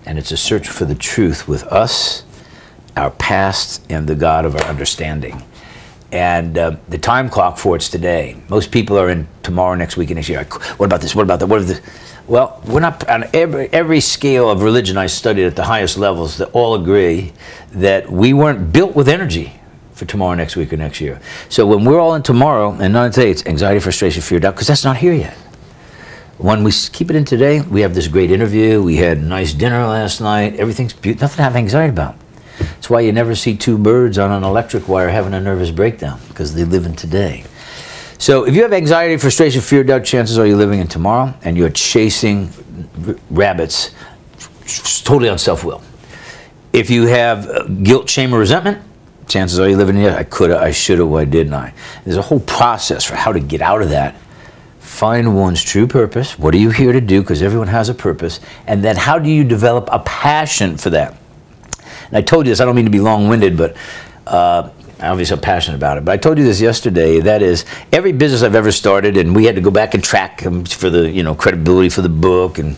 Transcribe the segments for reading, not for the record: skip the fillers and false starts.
And it's a search for the truth with us, our past, and the God of our understanding. And the time clock for it's today. Most people are in tomorrow, next week, and next year. What about this? What about that? What is this? Well, we're not on every scale of religion I studied at the highest levels. That all agree that we weren't built with energy for tomorrow, next week, or next year. So when we're all in tomorrow and not today, it's anxiety, frustration, fear, doubt, because that's not here yet. When we keep it in today, we have this great interview. We had a nice dinner last night. Everything's beautiful. Nothing to have anxiety about. That's why you never see two birds on an electric wire having a nervous breakdown, because they live in today. So if you have anxiety, frustration, fear, doubt, chances are you're living in tomorrow and you're chasing rabbits totally on self-will. If you have guilt, shame, or resentment, chances are you're living in, I coulda, I shoulda, why didn't I? There's a whole process for how to get out of that. Find one's true purpose. What are you here to do? Because everyone has a purpose. And then how do you develop a passion for that? And I told you this, I don't mean to be long-winded, but obviously I'm passionate about it. But I told you this yesterday, that is, every business I've ever started, and we had to go back and track them for the, credibility for the book, and,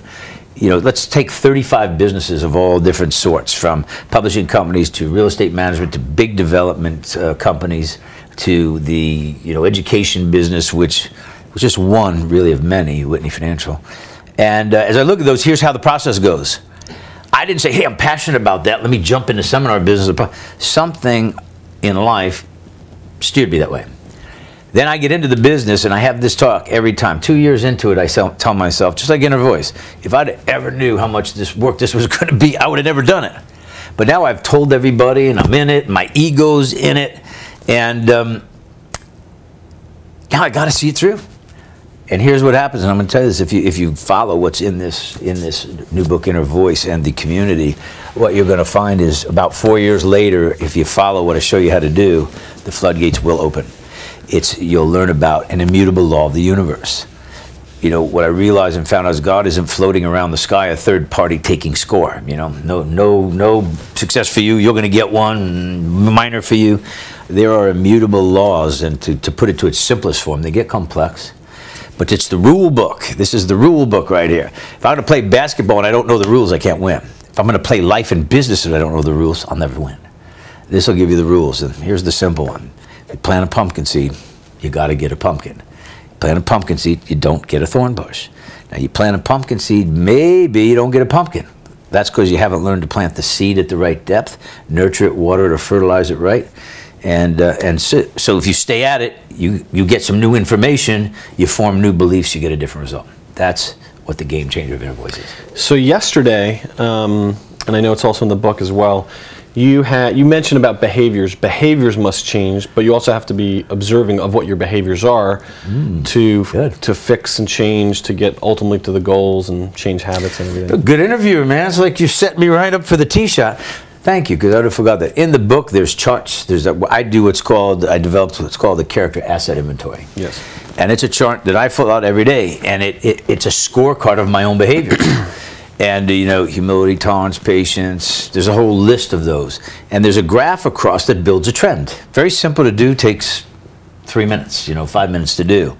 let's take 35 businesses of all different sorts, from publishing companies to real estate management to big development companies to the, education business, which was just one, really, of many, Whitney Financial. And as I look at those, here's how the process goes. I didn't say, hey, I'm passionate about that. Let me jump into seminar business. Something in life steered me that way. Then I get into the business, and I have this talk every time. 2 years into it, I tell myself, just like Inner Voice, if I'd ever knew how much this was going to be, I would have never done it. But now I've told everybody, and I'm in it, my ego's in it, and now I got to see it through. And here's what happens, and I'm going to tell you this, if you follow what's in this new book, Inner Voice, and the community, what you're going to find is about 4 years later, if you follow what I show you how to do, the floodgates will open. You'll learn about an immutable law of the universe. What I realized and found out is God isn't floating around the sky, a third party taking score. No success for you, you're going to get one, minor for you. There are immutable laws, and to put it to its simplest form, they get complex. But it's the rule book. This is the rule book right here. If I'm going to play basketball and I don't know the rules, I can't win. If I'm going to play life and business and I don't know the rules, I'll never win. This will give you the rules. And here's the simple one. If you plant a pumpkin seed, you got to get a pumpkin. You plant a pumpkin seed, you don't get a thorn bush. Now, you plant a pumpkin seed, maybe you don't get a pumpkin. That's because you haven't learned to plant the seed at the right depth, nurture it, water it, or fertilize it right. And so if you stay at it, you get some new information, you form new beliefs, you get a different result. That's what the game changer of Inner Voice is. So yesterday, and I know it's also in the book as well, you mentioned about behaviors. Behaviors must change, but you also have to be observing of what your behaviors are to fix and change, to get ultimately to the goals and change habits and everything. Good interview, man. It's like you set me right up for the tee shot. Thank you, because I would have forgot that. In the book, there's charts. I developed what's called the character asset inventory. Yes. And it's a chart that I fill out every day, and it's a scorecard of my own behaviors. And, humility, tolerance, patience, there's a whole list of those. And there's a graph across that builds a trend. Very simple to do, takes 3 minutes, 5 minutes to do.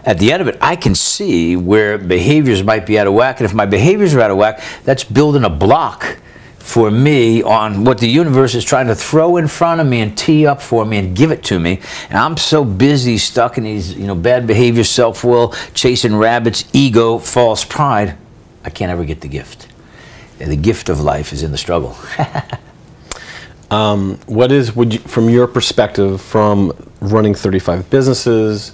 At the end of it, I can see where behaviors might be out of whack, and if my behaviors are out of whack, that's building a block for me on what the universe is trying to throw in front of me and tee up for me and give it to me. And I'm so busy stuck in these, bad behavior, self-will, chasing rabbits, ego, false pride, I can't ever get the gift. And the gift of life is in the struggle. From your perspective, from running 35 businesses,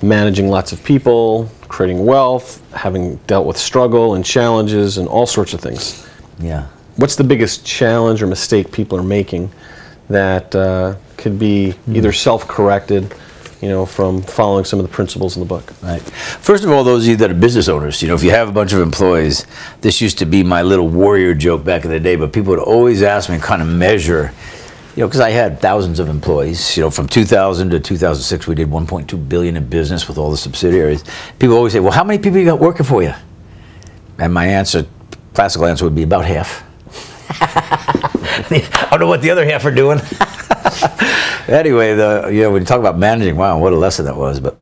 managing lots of people, creating wealth, having dealt with struggle and challenges and all sorts of things. Yeah. What's the biggest challenge or mistake people are making that could be either self-corrected, from following some of the principles in the book? Right. First of all, those of you that are business owners, if you have a bunch of employees, this used to be my little warrior joke back in the day, but people would always ask me and kind of measure, because I had thousands of employees. From 2000 to 2006, we did 1.2 billion in business with all the subsidiaries. People always say, well, how many people you got working for you? And my classical answer would be about half. I don't know what the other half are doing. Anyway, when you talk about managing, wow, what a lesson that was. But